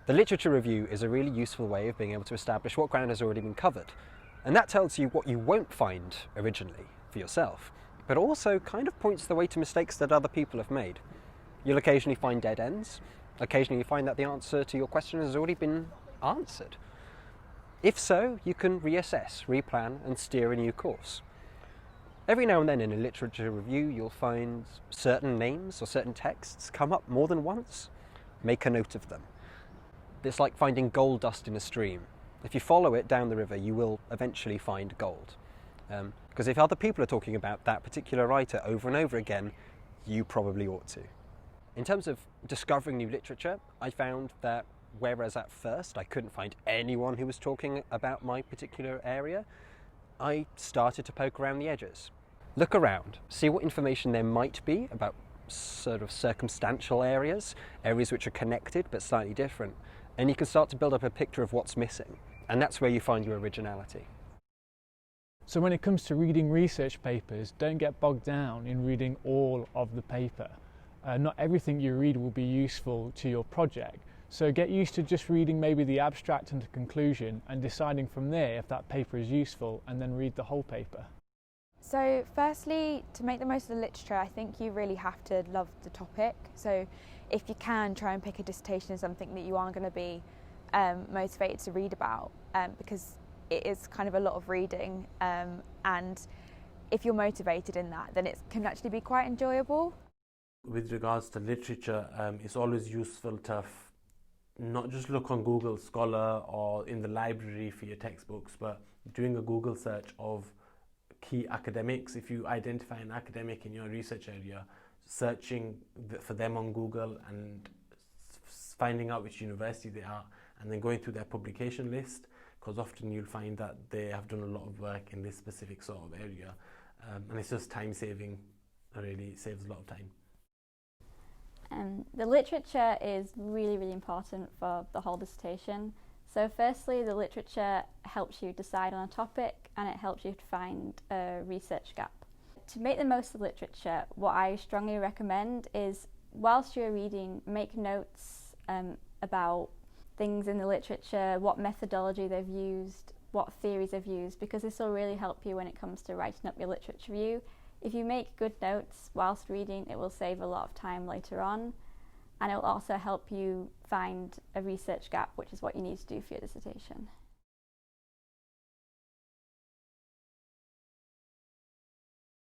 The literature review is a really useful way of being able to establish what ground has already been covered. And that tells you what you won't find originally for yourself, but also kind of points the way to mistakes that other people have made. You'll occasionally find dead ends. Occasionally you find that the answer to your question has already been answered. If so, you can reassess, replan, and steer a new course. Every now and then in a literature review, you'll find certain names or certain texts come up more than once. Make a note of them. It's like finding gold dust in a stream. If you follow it down the river, you will eventually find gold. Because if other people are talking about that particular writer over and over again, you probably ought to. In terms of discovering new literature, I found that whereas at first I couldn't find anyone who was talking about my particular area, I started to poke around the edges. Look around, see what information there might be about sort of circumstantial areas which are connected but slightly different, and you can start to build up a picture of what's missing, and that's where you find your originality. So when it comes to reading research papers, don't get bogged down in reading all of the paper. Not everything you read will be useful to your project, so get used to just reading maybe the abstract and the conclusion and deciding from there if that paper is useful, and then read the whole paper. So firstly, to make the most of the literature, I think you really have to love the topic. So if you can, try and pick a dissertation as something that you are going to be motivated to read about, because it is kind of a lot of reading, and if you're motivated in that, then it can actually be quite enjoyable. With regards to literature, it's always useful to not just look on Google Scholar or in the library for your textbooks, but doing a Google search of key academics. If you identify an academic in your research area, searching for them on Google and finding out which university they are, and then going through their publication list, because often you'll find that they have done a lot of work in this specific sort of area, and it's just time saving. Really, it saves a lot of time. The literature is really, really important for the whole dissertation. So firstly, the literature helps you decide on a topic, and it helps you to find a research gap. To make the most of literature, what I strongly recommend is, whilst you're reading, make notes about things in the literature, what methodology they've used, what theories they've used, because this will really help you when it comes to writing up your literature review. If you make good notes whilst reading, it will save a lot of time later on, and it will also help you find a research gap, which is what you need to do for your dissertation.